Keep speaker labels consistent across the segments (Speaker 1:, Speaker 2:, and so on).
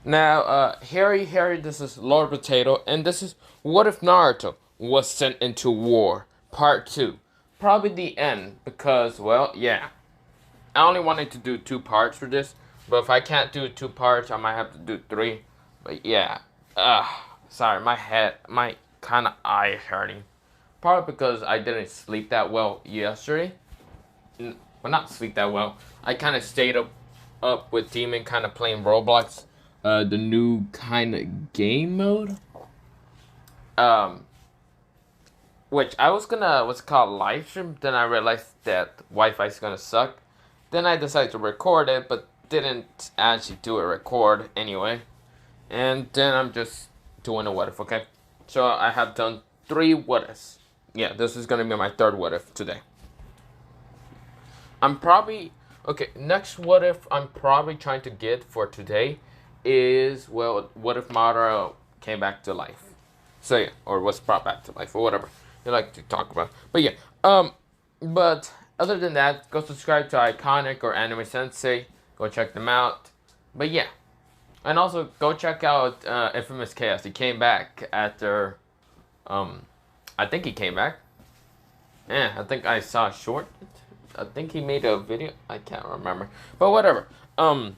Speaker 1: Now, Harry, this is Lord Potato, and this is What If Naruto Was Sent into War, Part 2. Probably the end, because, well, yeah. I only wanted to do 2 parts for this, but if I can't do 2 parts, I might have to do 3. But yeah, sorry, my kind of eye is hurting. Probably because I didn't sleep that well yesterday. Well, not sleep that well. I kind of stayed up with Demon, kind of playing Roblox, the new kind of game mode. Um, which I was gonna what's it called live stream. Then I realized that Wi-Fi is gonna suck. Then I decided to record it, but didn't actually do a record anyway. And then I'm just doing a what if. Okay, so I have done 3 what ifs. Yeah, this is gonna be my 3rd what if today. I'm probably okay. Next, what if I'm probably trying to get for today is, well, what if Madara came back to life? So yeah, or was brought back to life, or whatever you like to talk about. But yeah, but other than that, go subscribe to Iconic or Anime Sensei. Go check them out. But yeah, and also go check out Infamous Chaos. He came back after, I think he came back. Yeah, I think I saw a short. I think he made a video. I can't remember, but whatever. Um,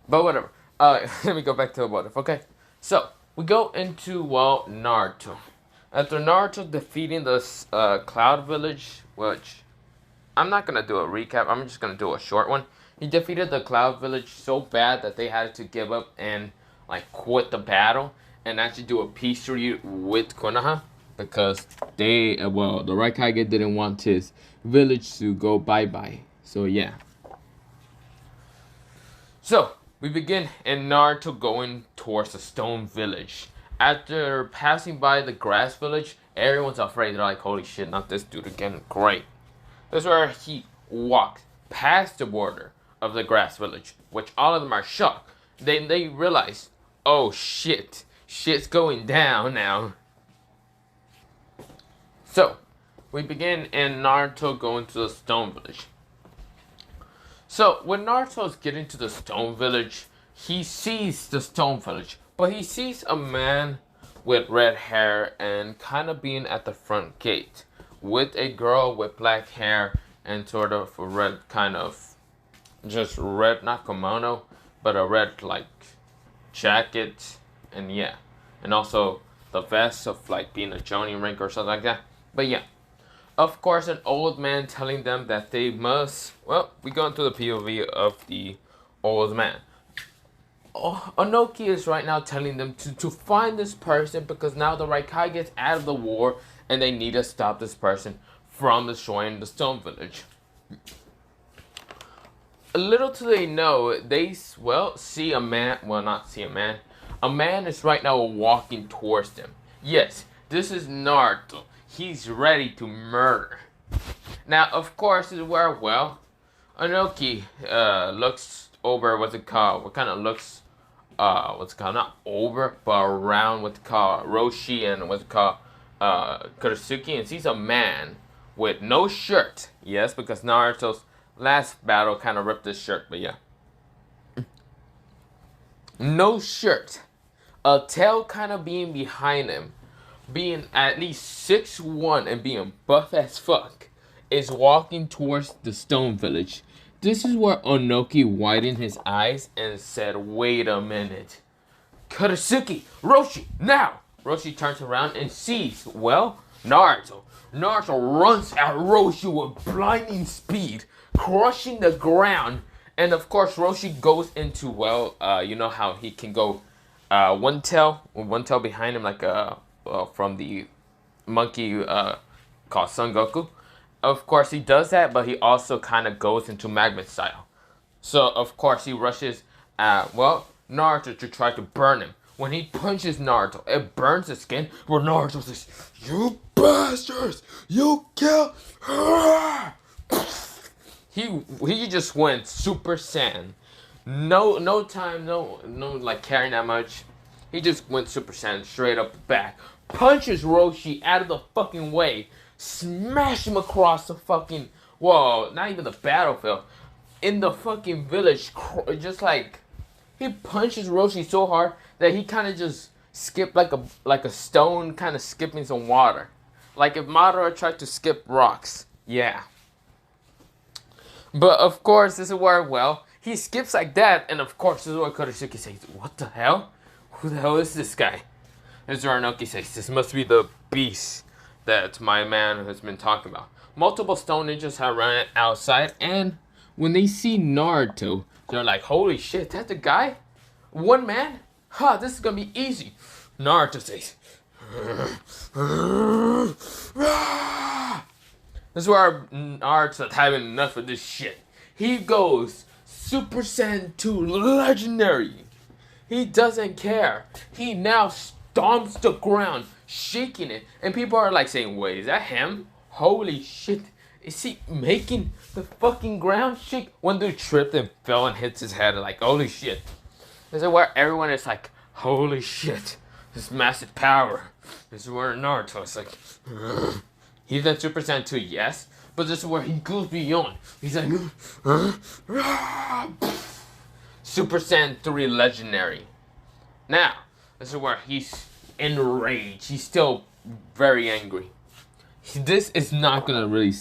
Speaker 1: but whatever. Let me go back to what if. Okay, so we go into, well, Naruto. After Naruto defeating the Cloud Village, which I'm not gonna do a recap. I'm just gonna do a short one. He defeated the Cloud Village so bad that they had to give up and like quit the battle and actually do a peace treaty with Konoha because they, well, the Raikage didn't want his village to go bye bye. So yeah. So we begin in Naruto going towards the Stone Village. After passing by the Grass Village, everyone's afraid. They're like, "Holy shit, not this dude again!" Great. That's where he walks past the border of the Grass Village, which all of them are shocked. Then they realize, oh shit's going down now. So, we begin in Naruto going to the Stone Village. So, when Naruto is getting to the Stone Village, he sees the Stone Village, but he sees a man with red hair and kind of being at the front gate with a girl with black hair and sort of a red kind of, just red, not kimono, but a red like jacket, and yeah, and also the vest of like being a Johnny Rink or something like that. But yeah, of course, an old man telling them that they must. Well, we go into the POV of the old man. Oh, Onoki is right now telling them to find this person because now the Raikage gets out of the war and they need to stop this person from destroying the Stone Village. Little do they know, they, well, see a man, well, not see a man. A man is right now walking towards them. Yes, this is Naruto. He's ready to murder. Now, of course, is where, well, Onoki looks over, what's it called? What kind of looks, what's it called? Not over, but around what's it called? Roshi and what's it called? Kurasuki, and sees a man with no shirt. Yes, because Naruto's last battle kind of ripped his shirt, but yeah. No shirt. A tail kind of being behind him, being at least 6'1" and being buff as fuck, is walking towards the Stone Village. This is where Onoki widened his eyes and said, "Wait a minute. Kurasuki, Roshi, now!" Roshi turns around and sees, well, Naruto. Naruto runs at Roshi with blinding speed, crushing the ground. And of course, Roshi goes into, well, you know how he can go one tail behind him, like from the monkey called Son Goku. Of course, he does that, but he also kind of goes into magnet style. So, of course, he rushes at, well, Naruto to try to burn him. When he punches Naruto, it burns his skin, where Naruto says, "You bastards! You kill her!" He just went Super Saiyan. No time, no like carrying that much. He just went Super Saiyan straight up the back. Punches Roshi out of the fucking way. Smash him across the fucking, well, not even the battlefield. In the fucking village, just like He punches Roshi so hard that he kind of just skipped like a stone, kind of skipping some water. Like if Madara tried to skip rocks. Yeah. But of course, this is where, well, he skips like that, and of course, this is where Kurosaki says, what the hell? Who the hell is this guy? As Aranoki says, this must be the beast that my man has been talking about. Multiple stone ninjas have run outside, and when they see Naruto, they're like, holy shit, that's the guy? One man? Ha, this is gonna be easy. Naruto says, this is where Naruto's having enough of this shit. He goes Super Saiyan 2 Legendary. He doesn't care. He now stomps the ground, shaking it. And people are like saying, wait, is that him? Holy shit. Is he making the fucking ground shake? One dude tripped and fell and hits his head like, holy shit. This is where everyone is like, holy shit. This massive power. This is where Naruto is like, ugh. He's in Super Saiyan 2, yes, but this is where he goes beyond. He's like, Super Saiyan 3 Legendary. Now, this is where he's enraged. He's still very angry. This is not gonna really,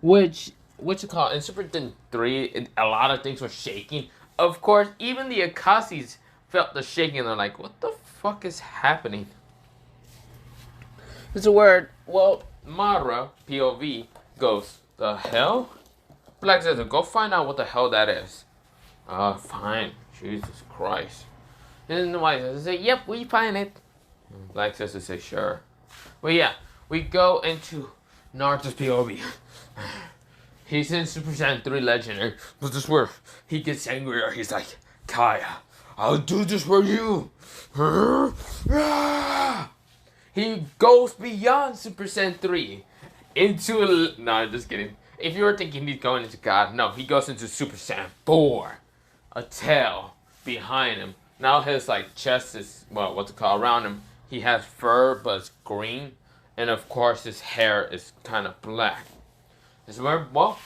Speaker 1: what you call it, in Super Saiyan 3, a lot of things were shaking. Of course, even the Akashis felt the shaking. They're like, what the fuck is happening? It's a word. Well, Madara, POV, goes, the hell? Black says, go find out what the hell that is. Fine. Jesus Christ. And then the white says, yep, we find it. Black says, say, sure. Well, yeah, we go into Naruto's POV. He's in Super Saiyan 3 Legendary, but this where he gets angrier. He's like, Kaya, I'll do this for you. He goes beyond Super Saiyan 3 into... No, just kidding. If you were thinking he's going into God, no, he goes into Super Saiyan 4. A tail behind him. Now his like chest is, well, what's it called, around him. He has fur, but it's green. And of course his hair is kind of black. This is where, well,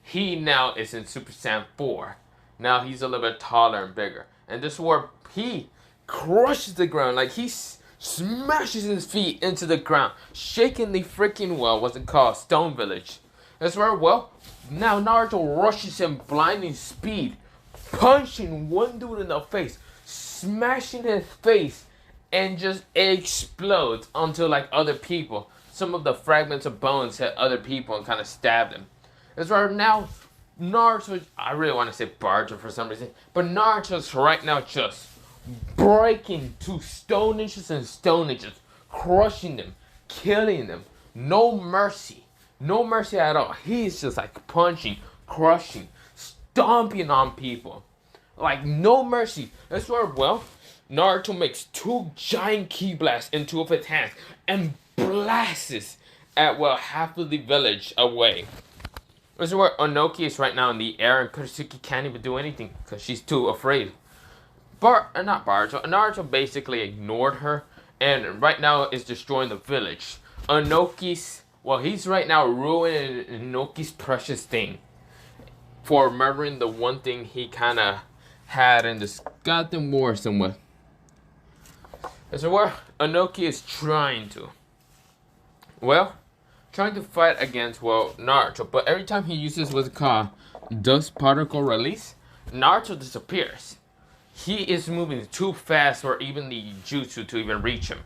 Speaker 1: he now is in Super Saiyan 4. Now he's a little bit taller and bigger. And this is where he crushes the ground. Like he's... smashes his feet into the ground, shaking the freaking, well, what's it called, Stone Village. That's where, well, now Naruto rushes him blinding speed, punching one dude in the face, smashing his face, and just explodes onto like other people. Some of the fragments of bones hit other people and kind of stabbed them. That's where now Naruto, I really want to say Barjo for some reason, but Naruto's right now just breaking to stone ninjas and stone ninjas, crushing them, killing them. No mercy. No mercy at all. He's just like punching, crushing, stomping on people. Like no mercy. That's where, well, Naruto makes 2 giant ki blasts in 2 of his hands and blasts at, well, half of the village away. This is where Onoki is right now in the air and Kurosaki can't even do anything because she's too afraid. Naruto basically ignored her and right now is destroying the village. Onoki's, well, he's right now ruining Onoki's precious thing for murdering the one thing he kind of had in this goddamn war somewhere. This is where Onoki is trying to fight against, well, Naruto, but every time he uses what's called dust particle release, Naruto disappears. He is moving too fast for even the jutsu to even reach him.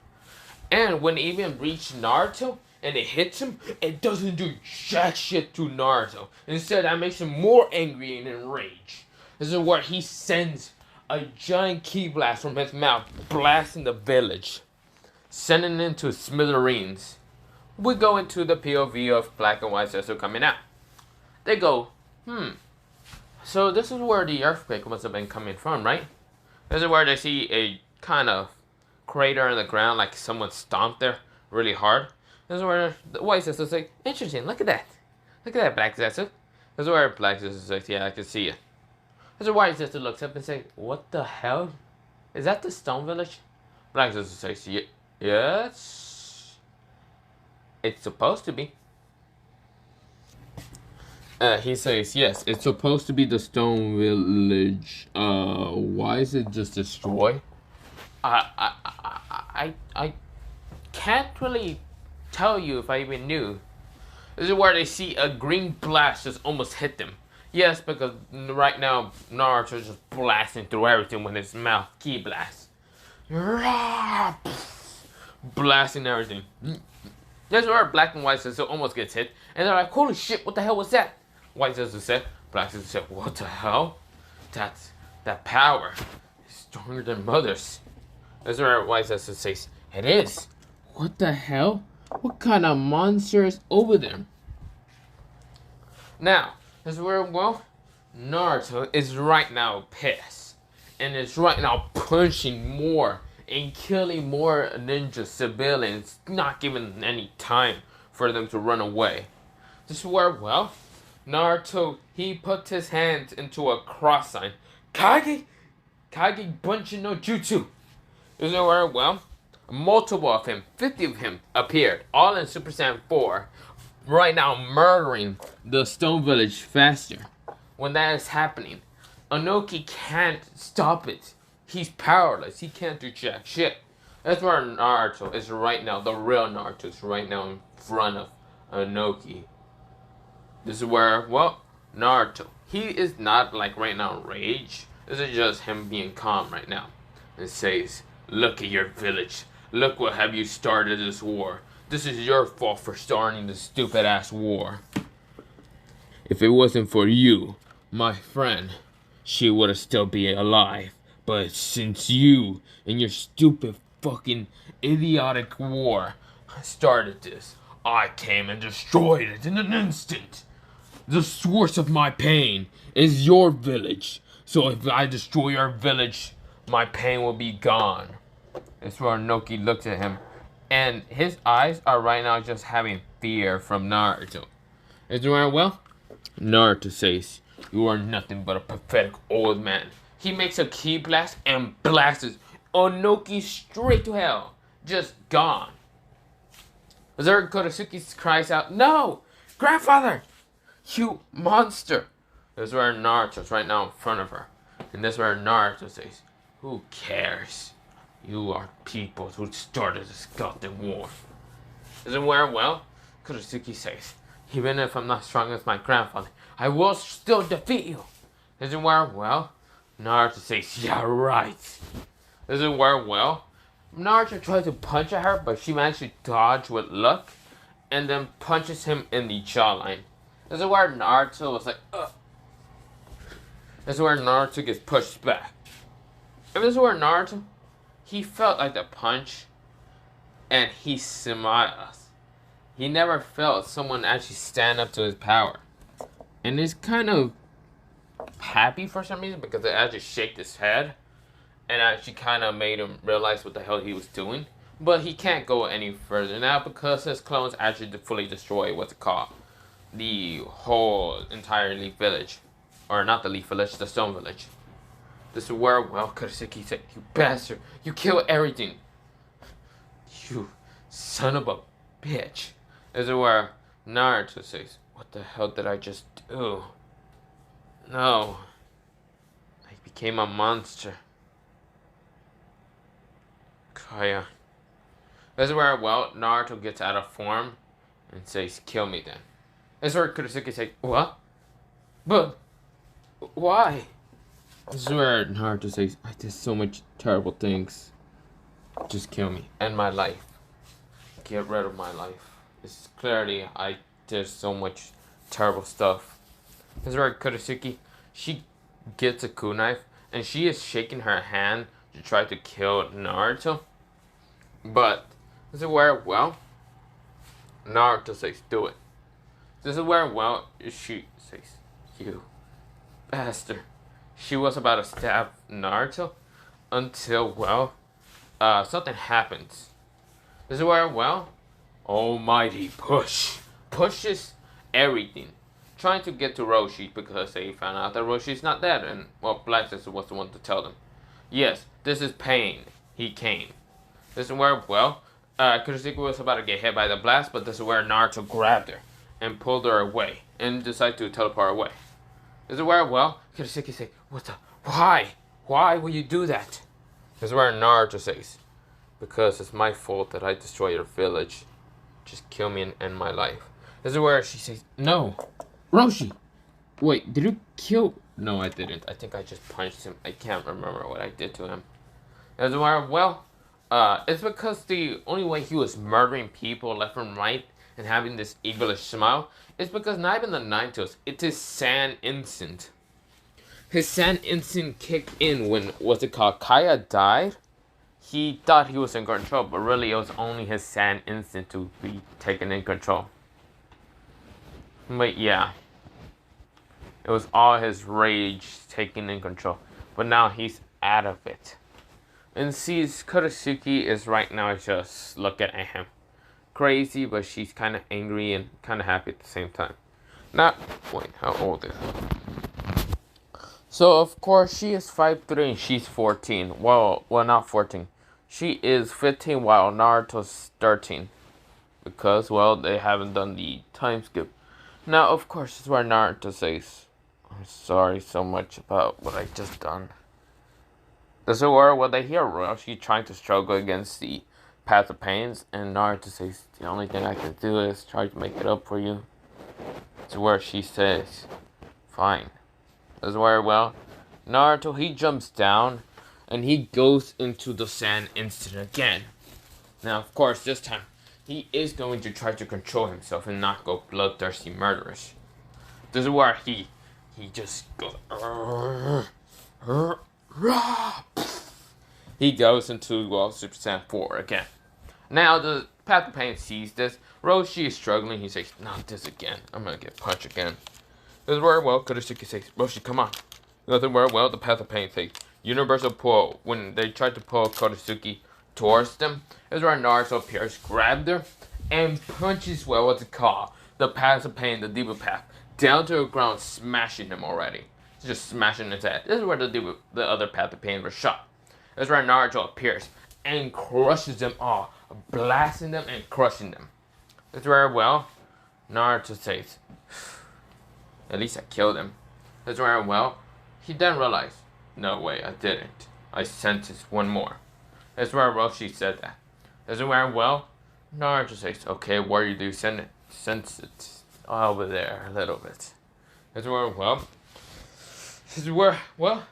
Speaker 1: And when it even reaches Naruto and it hits him, it doesn't do jack shit to Naruto. Instead, that makes him more angry and enraged. This is where he sends a giant ki blast from his mouth, blasting the village, sending it into smithereens. We go into the POV of Black and White Zetsu coming out. They go, so this is where the earthquake must have been coming from, right? This is where they see a kind of crater in the ground, like someone stomped there really hard. This is where the White Zetsu is like, interesting, look at that. Look at that, Black Zetsu. This is where Black Zetsu is like, yeah, I can see it. This is where White Zetsu looks up and says, what the hell? Is that the Stone Village? Black Zetsu says, yes. It's supposed to be. He says, yes, it's supposed to be the stone village. Why is it just destroyed? I can't really tell you if I even knew. This is where they see a green blast just almost hit them. Yes, because right now Naruto's just blasting through everything with his mouth. Ki blast. Blasting everything. That's where Black and White Sister almost gets hit. And they're like, holy shit, what the hell was that? White Sister said. Black Sister said, what the hell? That power is stronger than Mother's. That's where White Sister says, it is. What the hell? What kind of monster is over there? Now, that's where, well, Naruto is right now pissed. And is right now punching more and killing more ninja civilians, not giving any time for them to run away. This is where, well, Naruto, he put his hands into a cross sign. Kage Bunshin no Jutsu. This is where, well, multiple of him, 50 of him, appeared, all in Super Saiyan 4, right now murdering the Stone Village faster. When that is happening, Inoki can't stop it. He's powerless. He can't do jack shit. That's where Naruto is right now. The real Naruto is right now in front of Inoki. This is where, well, Naruto, he is not like right now rage. This is just him being calm right now. It says, look at your village. Look what have you started this war. This is your fault for starting this stupid ass war. If it wasn't for you, my friend, she would have still be alive. But since you and your stupid fucking idiotic war started this, I came and destroyed it in an instant. The source of my pain is your village. So if I destroy your village, my pain will be gone. That's where Inoki looks at him. And his eyes are right now just having fear from Naruto. Is it right? Well, Naruto says, you are nothing but a pathetic old man. He makes a ki blast and blasts Inoki straight to hell. Just gone. Berserk Kotosuke cries out, no! Grandfather! You monster! This is where Naruto's right now in front of her. And this is where Naruto says, who cares? You are people who started this goddamn war. This is where, well, Kotosuke says, even if I'm not strong as my grandfather, I will still defeat you. This is where, well, Naruto says, yeah, right. This is where, well, Naruto tries to punch at her, but she managed to dodge with luck, and then punches him in the jawline. This is where Naruto was like, ugh. This is where Naruto gets pushed back. And this is where Naruto, he felt like the punch, and he smiles. He never felt someone actually stand up to his power. And he's kind of happy for some reason because it actually shaked his head and actually kind of made him realize what the hell he was doing. But he can't go any further now because his clones actually fully destroy what's it called? The whole entire Leaf Village. Or not the Leaf Village, the Stone Village. This is where, well, Kotosuke said, you bastard, you kill everything. You son of a bitch. This is where Naruto says, what the hell did I just do? No. I became a monster. Kaya. This is where, well, Naruto gets out of form and says, kill me then. This is where Kotosuke says, what? But, why? This is where Naruto says, I did so much terrible things. Just kill me. End my life. Get rid of my life. It's clearly, I did so much terrible stuff. This is where Kotosuke, she gets a kunai and she is shaking her hand to try to kill Naruto. But this is where, well, Naruto says, do it. This is where, well, she says, you bastard. She was about to stab Naruto until, well, something happens. This is where, well, almighty push. Pushes everything. Trying to get to Roshi because they found out that Roshi's not dead. And, well, Black Sister was the one to tell them. Yes, this is pain. He came. This is where, well, Kotosuke was about to get hit by the blast, but this is where Naruto grabbed her. and pulled her away and decided to teleport away. This is where, well, Kurosaki says, what the, why? Why will you do that? This is where Naruto says, because it's my fault that I destroyed your village. Just kill me and end my life. This is where she says, no, Roshi. Wait, did you kill? No, I didn't. I think I just punched him. I can't remember what I did to him. This is where, well, it's because the only way he was murdering people left and right and having this eaglish smile is because not even the Nine Tails, it's his Sand Instinct. His Sand Instinct kicked in when, what's it called, Kaya died. He thought he was in control, but really it was only his Sand Instinct to be taken in control. But yeah, it was all his rage taken in control. But now he's out of it. And sees Kurosaki is right now just looking at him. Crazy, but she's kind of angry and kind of happy at the same time. Now, wait, how old is she? So, of course, she is 5'3" and she's 14. Well, not 14. She is 15 while Naruto's 13. Because, well, they haven't done the time skip. Now, of course, it's where Naruto says, I'm sorry so much about what I just done. This is where, well, they hear Roshi trying to struggle against the path of pains, and Naruto says, the only thing I can do is try to make it up for you. It's where she says, fine. This is where, well, Naruto, he jumps down, and he goes into the Sand Instant again. Now, of course, this time, he is going to try to control himself and not go bloodthirsty murderous. This is where he just goes, he goes into, well, Super Saiyan 4 again. Now, the Path of Pain sees this. Roshi is struggling. He says, not this again. I'm going to get punched again. This is where, well, Kurosaki says, Roshi, come on. Nothing where, well, the Path of Pain says, Universal Pull. When they tried to pull Kurosaki towards them, this is where Naruto appears, grabbed her, and punches, well, what's it called? The Path of Pain, the Diva Path, down to the ground, smashing him already. Just smashing his head. This is where the other Path of Pain was shot. This is where Naruto appears and crushes them all, blasting them and crushing them. This is where, well, Naruto says, at least I killed him. This is where, well, he then realized, no way, I didn't. I sentenced one more. This is where Roshi said that. This is where, well, Naruto says, okay, where you do sense it over there a little bit. This is where, well, this is where, well,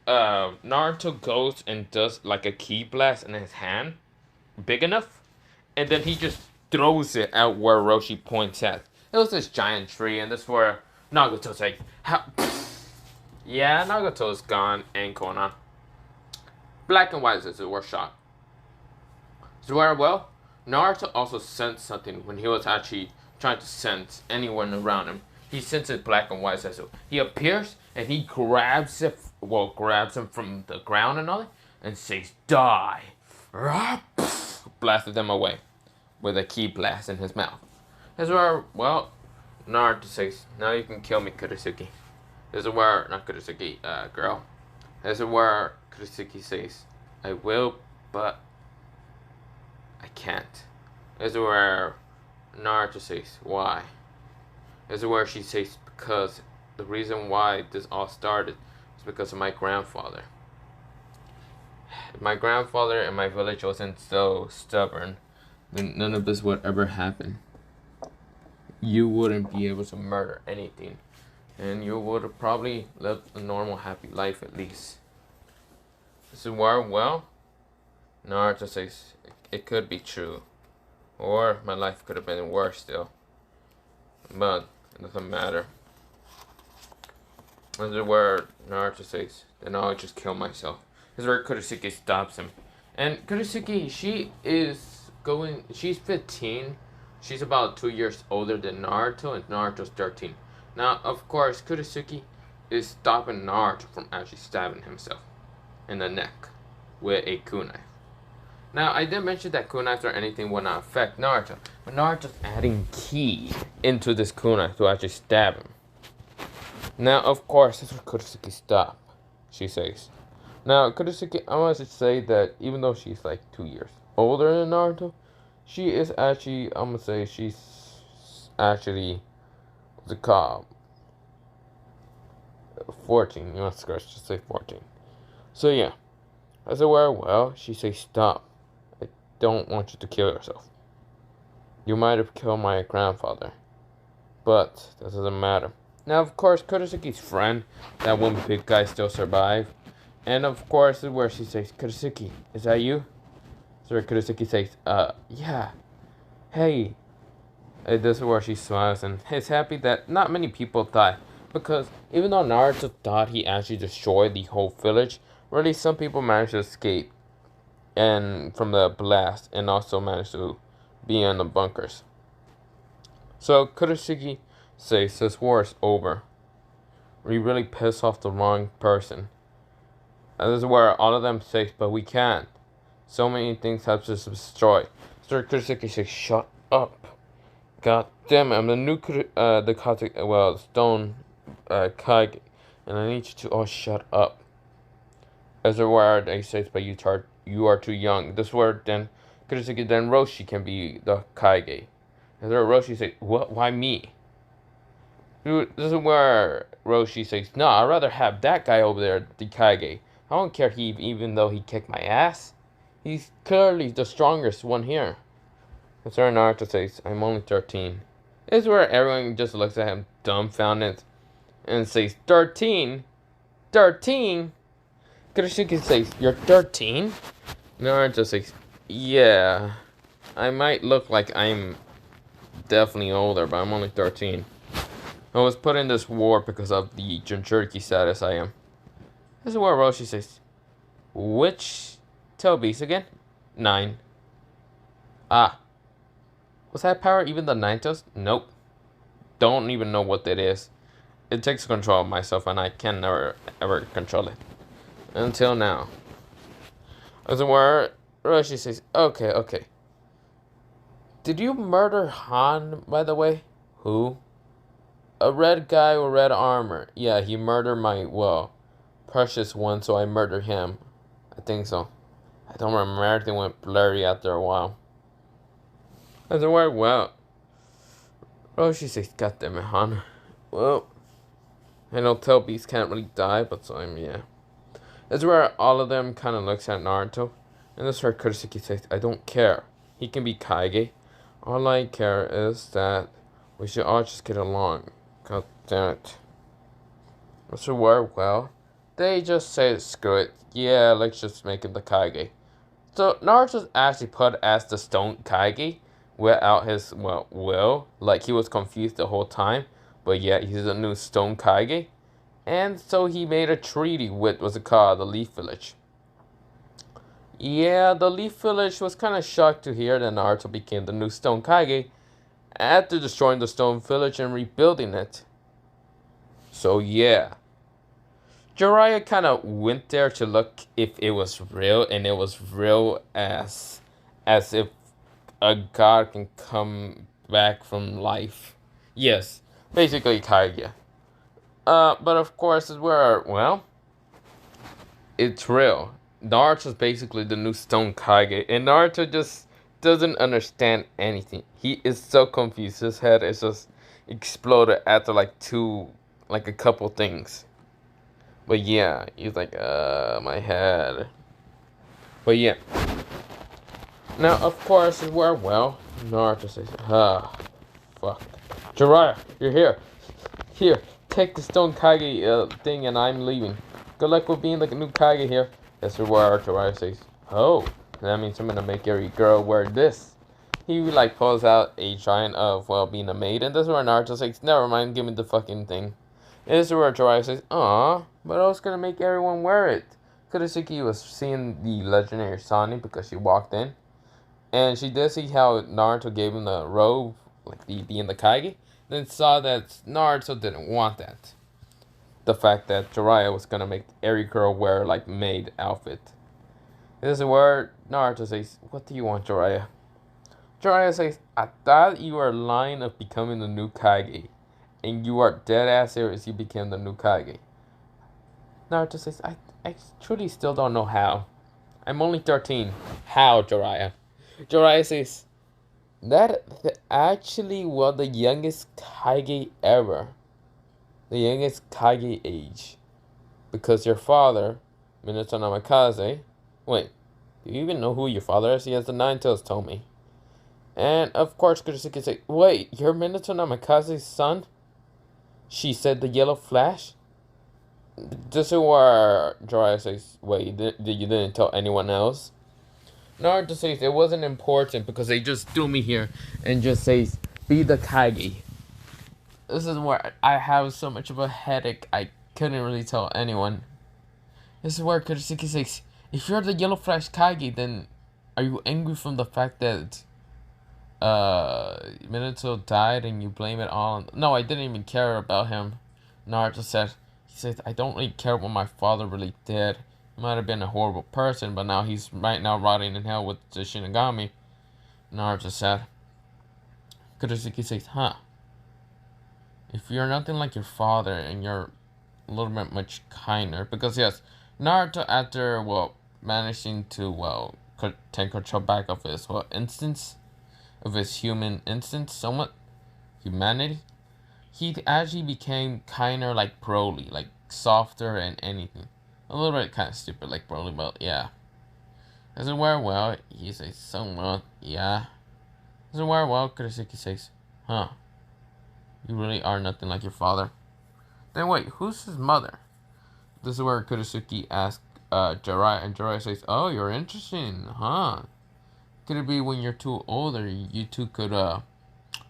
Speaker 1: Naruto goes and does like a ki blast in his hand, big enough, and then he just throws it at where Roshi points at. It was this giant tree, and this is where Nagato's like, how? Yeah, Nagato's gone and Konan. Black and white is were shot. So where, well, Naruto also sensed something when he was actually trying to sense anyone around him. He senses black and white Zetsu. He appears and he grabs him from the ground and all that, and says, die. Blasted them away with a ki blast in his mouth. This is where, well, Naruto says, now you can kill me, Kurosaki. This is where, not Kurosaki, girl. This is where Kurosaki says, I will, but I can't. This is where Naruto says, why? This is where she says, because the reason why this all started is because of my grandfather. If my grandfather and my village wasn't so stubborn, then none of this would ever happen. You wouldn't be able to murder anything, and you would have probably lived a normal, happy life at least. This is where, well, Naruto says, it could be true, or my life could have been worse still, but it doesn't matter. This is where Naruto says, then I'll just kill myself. This is where Kurosaki stops him. And Kurosaki, she's 15. She's about 2 years older than Naruto, and Naruto's 13. Now, of course, Kurosaki is stopping Naruto from actually stabbing himself in the neck with a kunai. Now, I did mention that kunais or anything will not affect Naruto, but Naruto's adding ki into this kunai to actually stab him. Now, of course, this is where Kurosaki stop, she says. Now, Kurosaki, I want to say that even though she's like 2 years older than Naruto, she is actually, I'm going to say, she's actually, what's it called? 14. You must just say 14. So yeah. I said, well, she says, stop. I don't want you to kill yourself. You might have killed my grandfather. But that doesn't matter. Now, of course, Kuroshiki's friend, that one big guy, still survived. And of course, this is where she says, Kurosaki, is that you? So Kurosaki says, yeah. Hey. And this is where she smiles and is happy that not many people died. Because even though Naruto thought he actually destroyed the whole village, really some people managed to escape and from the blast and also managed to be in the bunkers. So Kurosaki says this war is over. We really pissed off the wrong person. And this is where all of them say, but we can't. So many things have to destroy. So Kurosaki says, shut up. God damn it, I'm the new stone Kage, and I need you to all shut up. As a word, they say, but you are too young. This word then Kurosaki then Roshi can be the Kage. As a Roshi says, what? Why me? Dude, this is where Roshi says, no, I'd rather have that guy over there, the Kage. I don't care even though he kicked my ass. He's clearly the strongest one here. As our Naruto says, I'm only 13. This is where everyone just looks at him dumbfounded and says, 13? 13? Kurosaki says, you're 13? Naruto says, yeah. I might look like I'm definitely older, but I'm only 13. I was put in this war because of the Jinchuriki status I am. This is where Roshi says, which tail beast again? 9. Ah. Was that power even the Ninetales? Nope. Don't even know what that is. It takes control of myself and I can never ever control it. Until now. As it were, Roshi says, okay. Did you murder Han, by the way? Who? A red guy with red armor. Yeah, he murdered my, precious one, so I murdered him. I think so. I don't remember. Everything went blurry after a while. As it were, Roshi says, God damn it, Han. Well, I know tail beasts can't really die, but so yeah. That's where all of them kind of looks at Naruto. And this is where Kurosaki says, I don't care. He can be Kage. All I care is that we should all just get along. God damn it. So where, they just say, screw it. Yeah, let's just make him the Kage. So Naruto's actually put as the Stone Kage without his, will. Like, he was confused the whole time. But yeah, he's a new Stone Kage. And so he made a treaty with, what's it called, the Leaf Village. Yeah, the Leaf Village was kind of shocked to hear that Naruto became the new Stone Kage after destroying the Stone Village and rebuilding it. So yeah. Jiraiya kind of went there to look if it was real, and it was real as if a god can come back from life. Yes, basically Kage. But of course, it's where, it's real. Naruto's basically the new Stone Kage, and Naruto just doesn't understand anything. He is so confused. His head is just exploded after a couple things. But yeah, he's like, my head. But yeah. Now, of course, it's where, Naruto says, fuck. Jiraiya, you're here. Here, take the Stone Kage thing and I'm leaving. Good luck with being the new Kage here. That's where Jiraiya says, oh, that means I'm gonna make every girl wear this. He pulls out a giant of, being a maid. And this is where Naruto says, never mind, give me the fucking thing. And this is where Jiraiya says, aw, but I was gonna make everyone wear it. Kurosaki was seeing the legendary Sani because she walked in. And she did see how Naruto gave him the robe, being the Kage. Then saw that Naruto didn't want that. The fact that Jiraiya was gonna make every girl wear maid outfit. This is where Naruto says, what do you want, Jiraiya? Jiraiya says, I thought you were lying of becoming the new Kage. And you are dead ass serious you became the new Kage. Naruto says, I truly still don't know how. I'm only 13. How, Jiraiya? Jiraiya says, Actually was the youngest Kage ever. The youngest Kage age. Because your father, Minato Namikaze, wait, do you even know who your father is? He has the Nine Tails told me. And of course Kurosaki said, wait, you're Minato Namikaze's son? She said the yellow flash? This is where Jiraiya says, wait, you didn't tell anyone else? Naruto says it wasn't important because they just threw me here and just says, be the Kage. This is where I have so much of a headache I couldn't really tell anyone. This is where Kurosaki says, if you're the Yellow Flash Kage, then are you angry from the fact that Minato died and you blame it on... No, I didn't even care about him. Naruto said, he said, I don't really care what my father really did. He might have been a horrible person, but now he's right now rotting in hell with the Shinigami. Naruto said, Kurosaki says, huh. If you're nothing like your father and you're a little bit much kinder, because yes, Naruto after managing to take control back of his instance of his human instance, somewhat humanity, he actually became kinder like Broly, like softer and anything. A little bit kind of stupid like Broly, but yeah. As it were well, he says somewhat, yeah. As it were well, Kurosaki says, huh. You really are nothing like your father. Then wait, who's his mother? This is where Kurosaki asks Jiraiya, and Jiraiya says, oh, you're interesting, huh? Could it be when you're too older, you two could,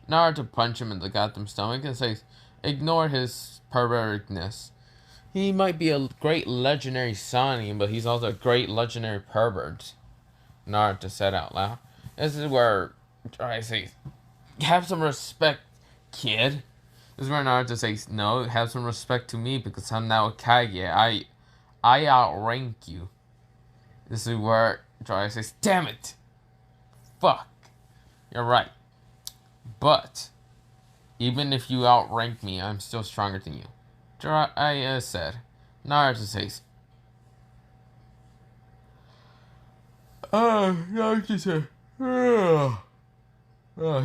Speaker 1: Naruto punch him in the goddamn stomach and says, ignore his pervertedness. He might be a great legendary Saiyan, but he's also a great legendary pervert. Naruto said out loud. This is where Jiraiya says, have some respect, kid. This is where Naruto says, no, have some respect to me because I'm now a Kage. I outrank you. This is where Jiraiya says, damn it. Fuck. You're right. But, even if you outrank me, I'm still stronger than you. Jiraiya said. Naruto says, Naruto said,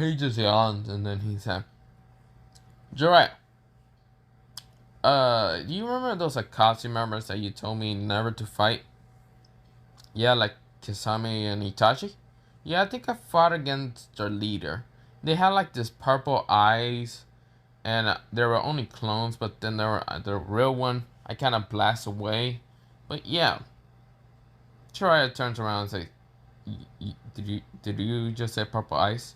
Speaker 1: he just yawned and then he said, Jiraiya, do you remember those Akatsuki members that you told me never to fight? Yeah, like Kisame and Itachi? Yeah, I think I fought against their leader. They had like this purple eyes, and there were only clones, but then there were the real one. I kind of blast away, but yeah. Jiraiya turns around and says, "Did you just say purple eyes?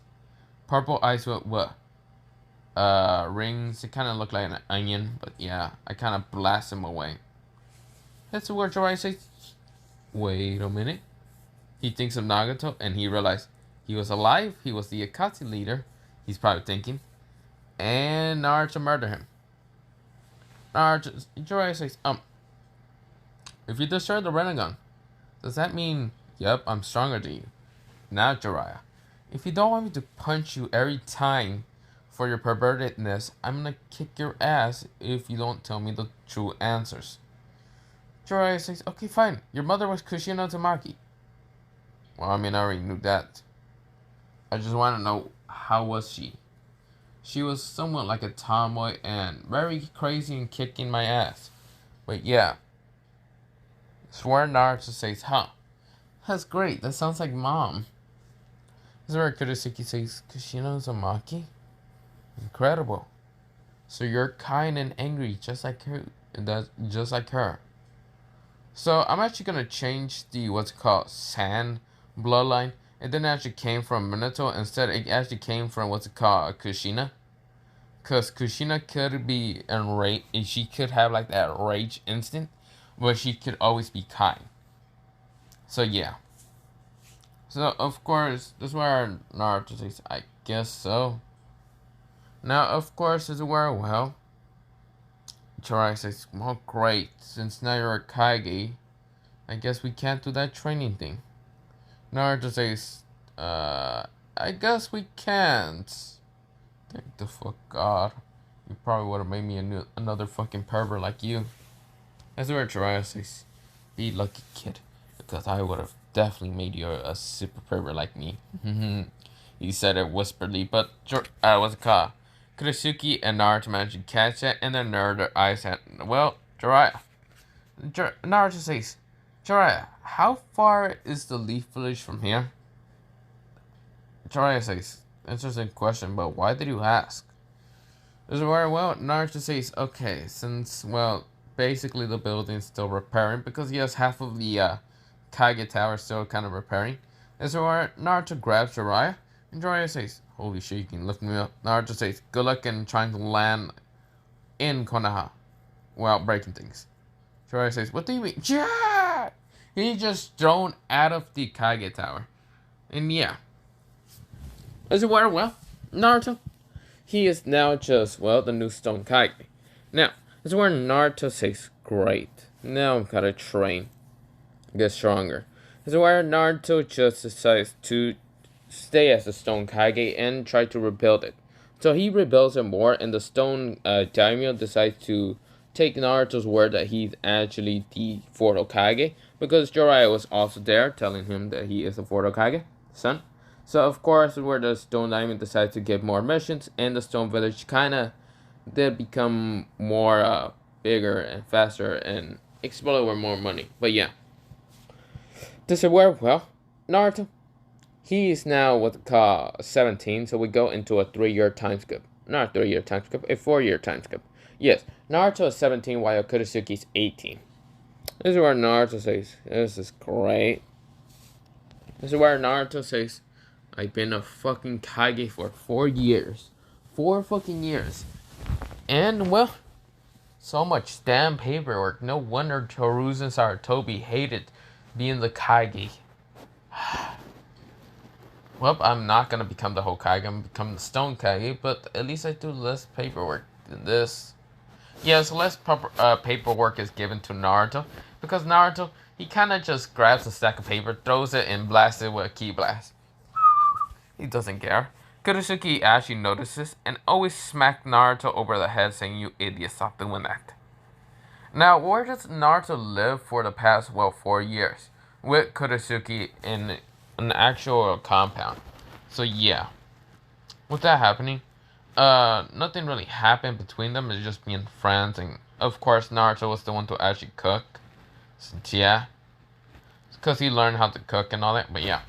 Speaker 1: Purple eyes with what? Rings. It kind of look like an onion, but yeah, I kind of blast him away." That's where Jiraiya says, "Wait a minute." He thinks of Nagato, and he realized he was alive. He was the Akatsuki leader. He's probably thinking, and Naruto murdered him. Jiraiya says, if you destroy the Rinnegan, does that mean, yep, I'm stronger than you? Now, Jiraiya, if you don't want me to punch you every time for your pervertedness, I'm gonna kick your ass if you don't tell me the true answers. Jiraiya says, okay, fine. Your mother was Kushina Tamaki. Well, I mean, I already knew that. I just want to know, how was she? She was somewhat like a tomboy and very crazy and kicking my ass. But yeah. Swear Naruto says, huh. That's great. That sounds like mom. This is where Kurosaki says, Kushina Uzumaki? Incredible. So you're kind and angry just like her. Just like her. So I'm actually going to change the, what's it called, Sand bloodline. It didn't actually came from Minato. Instead, it actually came from what's it called, Kushina. Because Kushina could be enraged. She could have like that rage instinct. But she could always be kind. So yeah. So of course, this is where Naruto says, I guess so. Now of course, this is where, well, Jiraiya says, well great. Since now you're a Kage, I guess we can't do that training thing. Naruto says, I guess we can't. Thank the fuck God. You probably would have made me another fucking pervert like you. That's where Jiraiya says, be lucky, kid. Because I would have definitely made you a super pervert like me. He said it whisperedly, but what's it called? Kurisuki and Naruto managed to catch it, and then their eyes had, well, Jiraiya. Naruto says, Jiraiya, how far is the Leaf Village from here? Jiraiya says, interesting question, but why did you ask? This is where, well, Naruto says, okay, since, well, basically the building's still repairing, because yes, half of the Kage Tower is still kind of repairing. This is where Naruto grabs Jiraiya, and Jiraiya says, holy shit, you can lift me up. Naruto says, good luck in trying to land in Konoha without breaking things. Jiraiya says, what do you mean? Yeah! He just thrown out of the Kage Tower. And yeah. As it were, well, Naruto, he is now just, well, the new Stone Kage. Now, as it were, Naruto says, great. Now I've got to train. Get stronger. As it were, Naruto just decides to stay as the Stone Kage and try to rebuild it. So he rebuilds it more, and the Stone Daimyo decides to take Naruto's word that he's actually the fourth Hokage, because Jiraiya was also there telling him that he is the fourth Hokage, son. So of course, where the Stone Daimyo decides to give more missions, and the Stone Village kind of did become more bigger and faster and explode with more money. But yeah, this is where, well, Naruto, he is now what's called 17, so we go into a 3-year time skip. Not a 3-year time skip, a 4-year time skip. Yes, Naruto is 17 while Kurisuki is 18. This is where Naruto says, this is great. This is where Naruto says, I've been a fucking Kage for 4 years. 4 fucking years. And, well, so much damn paperwork. No wonder Toruzen Sarutobi hated being the Kage. Well, I'm not gonna become the Hokage. I'm gonna become the Stone Kage, but at least I do less paperwork than this. Yeah, so less paperwork is given to Naruto, because Naruto, he kind of just grabs a stack of paper, throws it, and blasts it with a ki blast. He doesn't care. Kurisuki actually notices and always smacks Naruto over the head, saying, you idiot, stop doing that. Now, where does Naruto live for the past, well, 4 years? With Kurisuki in an actual compound. So yeah, with that happening, nothing really happened between them. It's just being friends, and of course Naruto was the one to actually cook. So yeah, because he learned how to cook and all that. But yeah,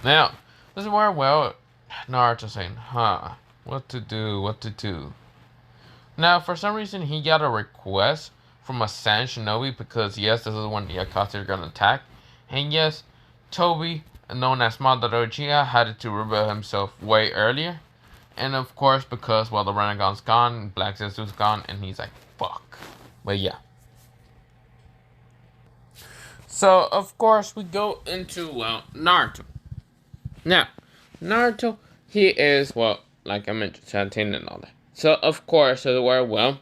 Speaker 1: now this is where, well, Naruto saying, what to do. Now for some reason he got a request from a Sand Shinobi, because yes, this is when the Akatsuki are gonna attack, and yes, Toby, known as Madara Uchiha, had to reveal himself way earlier. And of course, because, well, the Renegade's gone, Black Zetsu's gone, and he's like, fuck. But yeah. So, of course, we go into, well, Naruto. Now, Naruto, he is, well, like I mentioned, 17 and all that. So, of course, well,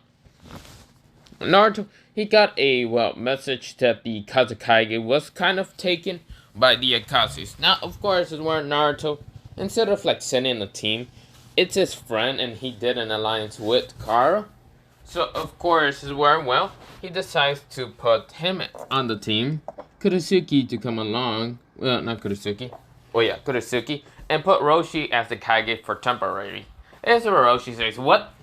Speaker 1: Naruto, he got a, well, message that the Kazekage was kind of taken by the Akatsuki. Now, of course, is where Naruto, instead of like sending a team, it's his friend, and he did an alliance with Kara. So, of course, is where, well, he decides to put him on the team, Kurisuki to come along, well, not Kurisuki, oh yeah, Kurisuki, and put Roshi as the Kage for temporary. As Roshi says, what?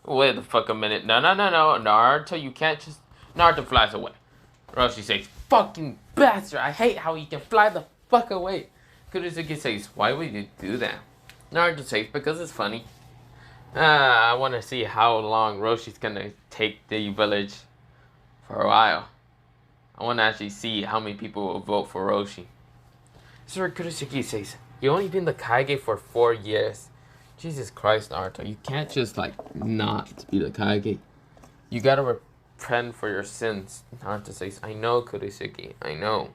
Speaker 1: Wait the fuck a minute, no, Naruto, you can't just, Naruto flies away. Roshi says, fucking bastard, I hate how he can fly the fuck away. Kurisuki says, why would you do that? Naruto says, because it's funny. I want to see how long Roshi's gonna take the village for a while. I want to actually see how many people will vote for Roshi. Sir Kurisuki says, you only been the Kage for 4 years. Jesus Christ, Naruto, you can't just like not be the Kage. You gotta repent for your sins. Naruto says, I know, Kurisuki, I know.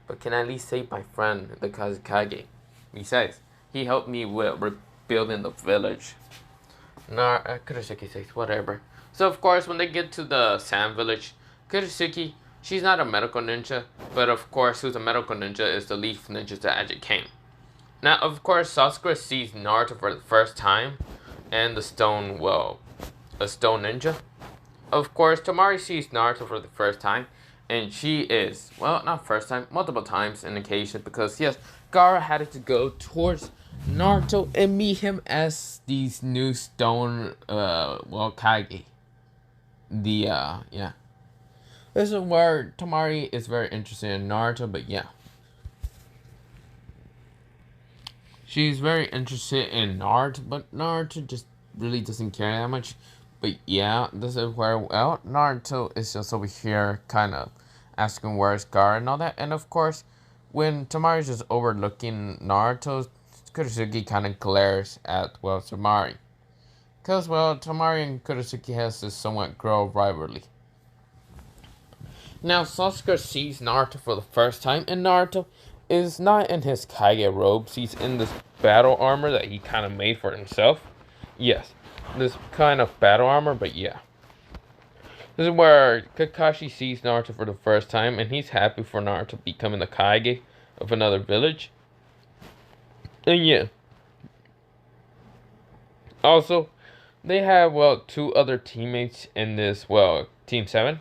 Speaker 1: But can I at least save my friend, the Kazekage? He says, he helped me with rebuilding the village. Kurisuki says, whatever. So of course, when they get to the Sand Village, Kurisuki, she's not a medical ninja, but of course, who's a medical ninja is the Leaf Ninjas that actually came. Now, of course, Sasuke sees Naruto for the first time, and the stone, well, a stone ninja. Of course, Tamari sees Naruto for the first time, And she is, well, not first time, multiple times in the case, because yes, Gaara had to go towards Naruto and meet him as these new stone, Kage. Yeah. This is where Tamari is very interested in Naruto, but yeah. She's very interested in Naruto, but Naruto just really doesn't care that much. But yeah, this is where, well, Naruto is just over here kind of asking where's Gaara and all that. And of course, when Tamari's just overlooking Naruto, Kurisugi kind of glares at, well, Tamari. Because, well, Tamari and Kurisugi has this somewhat grow rivalry. Now, Sasuke sees Naruto for the first time, and Naruto is not in his Kage robes. He's in this battle armor that he kind of made for himself. Yes, this kind of battle armor, but yeah. This is where Kakashi sees Naruto for the first time, and he's happy for Naruto becoming the Kage of another village. And yeah. Also, they have, well, two other teammates in this, well, Team 7.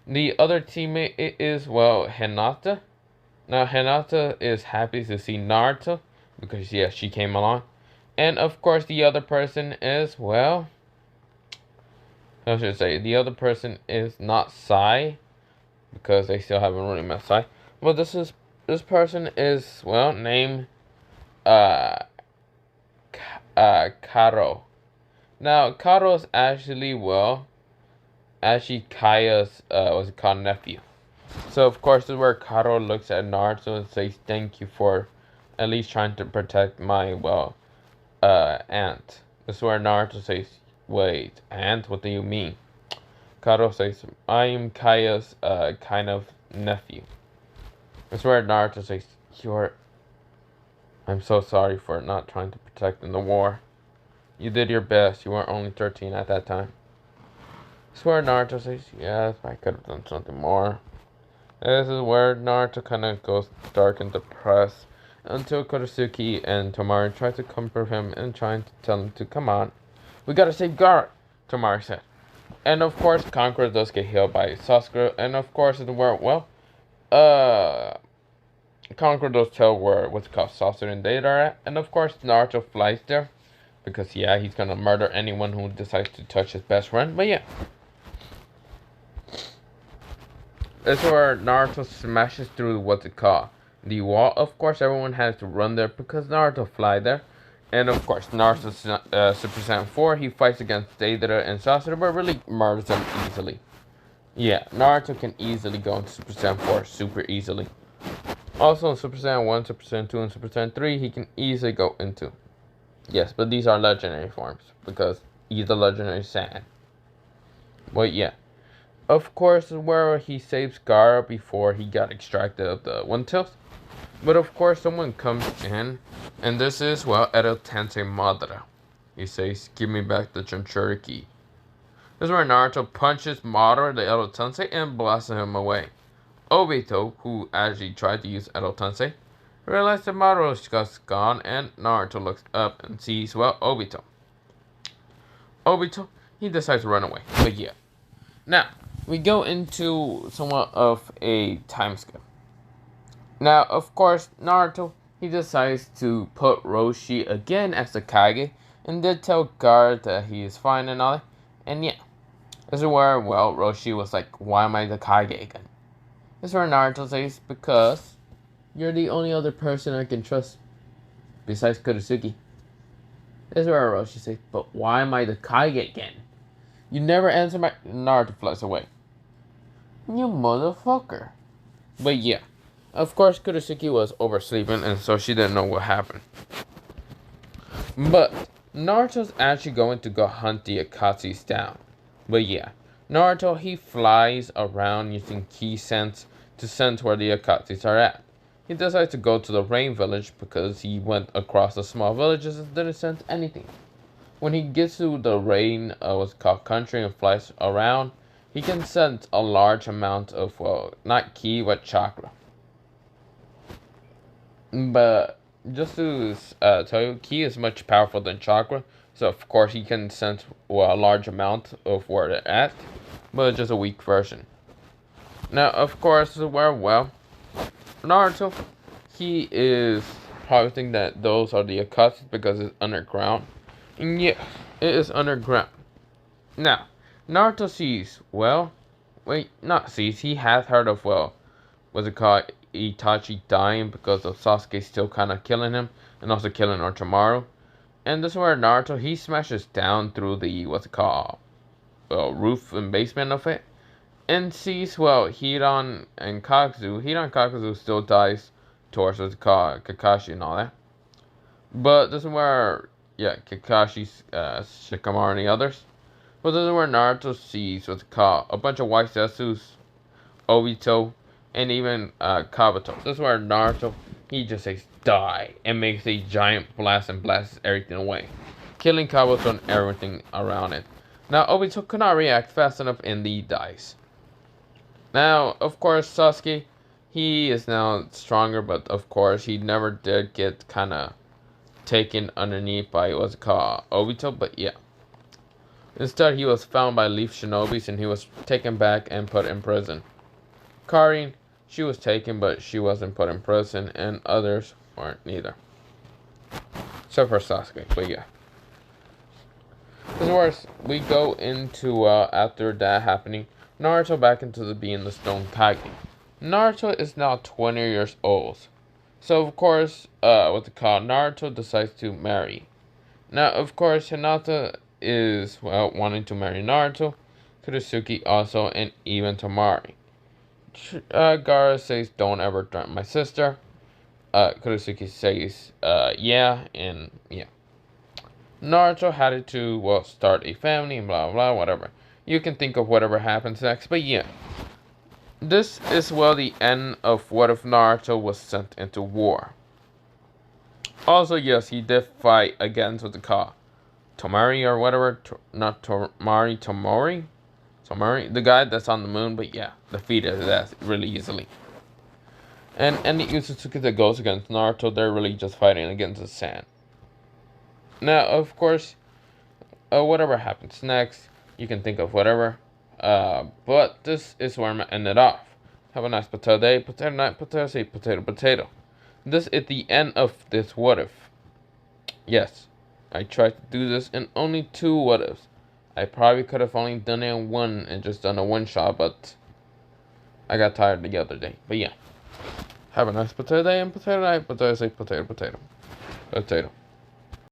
Speaker 1: The other teammate is, well, Hinata. Now, Hinata is happy to see Naruto, because, yeah, she came along. And, of course, the other person is, well, I should say, the other person is not Sai, because they still haven't really met Sai. Well, this person is, well, named, Karo. Now, Karo is actually, well, Kaya's, what's it called, nephew. So, of course, this is where Karo looks at Naruto and says, thank you for at least trying to protect my, well, aunt. This is where Naruto says, wait, aunt? What do you mean? Karo says, I am Kaya's, kind of nephew. This is where Naruto says, I'm so sorry for not trying to protect in the war. You did your best. You weren't only 13 at that time. This is where Naruto says, yes, I could have done something more. This is where Naruto kind of goes dark and depressed until Kurisugi and Tamari try to comfort him and trying to tell him to come on. We gotta save Gaara, Tamari said. And of course, Conqueror does get healed by Sasuke. And of course, in the world, well, Conqueror does tell where what's called Sasuke and Data are at. And of course, Naruto flies there. Because, yeah, he's gonna murder anyone who decides to touch his best friend. But yeah. This is where Naruto smashes through what's it called, the wall. Of course, everyone has to run there because Naruto fly there. And of course, Naruto Super Saiyan 4, he fights against Deidara and Sasuke, but really murders them easily. Yeah, Naruto can easily go into Super Saiyan 4 super easily. Also in Super Saiyan 1, Super Saiyan 2, and Super Saiyan 3, he can easily go into. Yes, but these are legendary forms because he's a legendary Saiyan. But yeah. Of course, where he saves Gaara before he got extracted of the One Tails. But of course, someone comes in, and this is, well, Edo Tensei Madara. He says, give me back the Jinchuriki. This is where Naruto punches Madara, the Edo Tensei, and blasts him away. Obito, who actually tried to use Edo Tensei, realized that Madara was just gone, and Naruto looks up and sees, well, Obito. Obito, he decides to run away. But yeah. Now, we go into somewhat of a time skip. Now, of course, Naruto, he decides to put Roshi again as the Kage, and did tell Gaara that he is fine and all that. And yeah, this is where, well, Roshi was like, why am I the Kage again? This is where Naruto says, because you're the only other person I can trust besides Kurisugi. This is where Roshi says, but why am I the Kage again? You never answer my... Naruto flies away. You motherfucker. But yeah. Of course, Kurisugi was oversleeping, and so she didn't know what happened. But Naruto's actually going to go hunt the Akatshi's down. But yeah. Naruto, he flies around using key sense to sense where the Akatshis are at. He decides to go to the rain village because he went across the small villages and didn't sense anything. When he gets to the rain, what's called country, and flies around, he can sense a large amount of, well, not ki, but chakra. But just to tell you, ki is much powerful than chakra, so of course he can sense, well, a large amount of where they're at, but just a weak version. Now, of course, well, Naruto, he is probably thinking that those are the Akatsuki because it's underground. And yes, it is underground. Now, Naruto sees, well, wait, not sees, he has heard of, well, what's it called, Itachi dying because of Sasuke still kind of killing him and also killing Orochimaru. And this is where Naruto, he smashes down through the, what's it called, well, roof and basement of it. And sees, well, Hidan and Kakuzu. Hidan and Kakuzu still dies towards what's it called, Kakashi and all that. But this is where, yeah, Kakashi, Shikamaru and the others. But this is where Naruto sees what's it called, a bunch of white Zetsus, Obito, and even Kabuto. This is where Naruto, he just says die and makes a giant blast and blasts everything away, killing Kabuto and everything around it. Now Obito could not react fast enough and he dies. Now, of course, Sasuke, he is now stronger, but of course he never did get kind of taken underneath by what's it called, Obito, but yeah. Instead, he was found by Leaf Shinobis and he was taken back and put in prison. Karin, she was taken, but she wasn't put in prison, and others weren't neither. Except for Sasuke, but yeah. This is where we go into, after that happening, Naruto back into the being the Stone Kage. Naruto is now 20 years old. So, of course, what's it called? Naruto decides to marry. Now, of course, Hinata is, well, wanting to marry Naruto, Kurisuke also, and even Tamari. Gaara says, don't ever threaten my sister. Kurisuke says, yeah, and yeah. Naruto had to, well, start a family and blah, blah, whatever. You can think of whatever happens next, but yeah. This is, well, the end of what if Naruto was sent into war. Also, yes, he did fight against what they call Tomari or whatever. Not Tomari, Tomori? Tomari? The guy that's on the moon, but yeah, defeated that really easily. And any Uzutsuki that goes against Naruto, they're really just fighting against the sand. Now, of course, whatever happens next, you can think of whatever. But this is where I'm going to end it off. Have a nice potato day, potato night, potato say potato, potato. This is the end of this what if. Yes, I tried to do this in only 2 what ifs. I probably could have only done it in 1 and just done a 1 shot, but I got tired the other day. But yeah, have a nice potato day and potato night, potato say potato, potato, potato.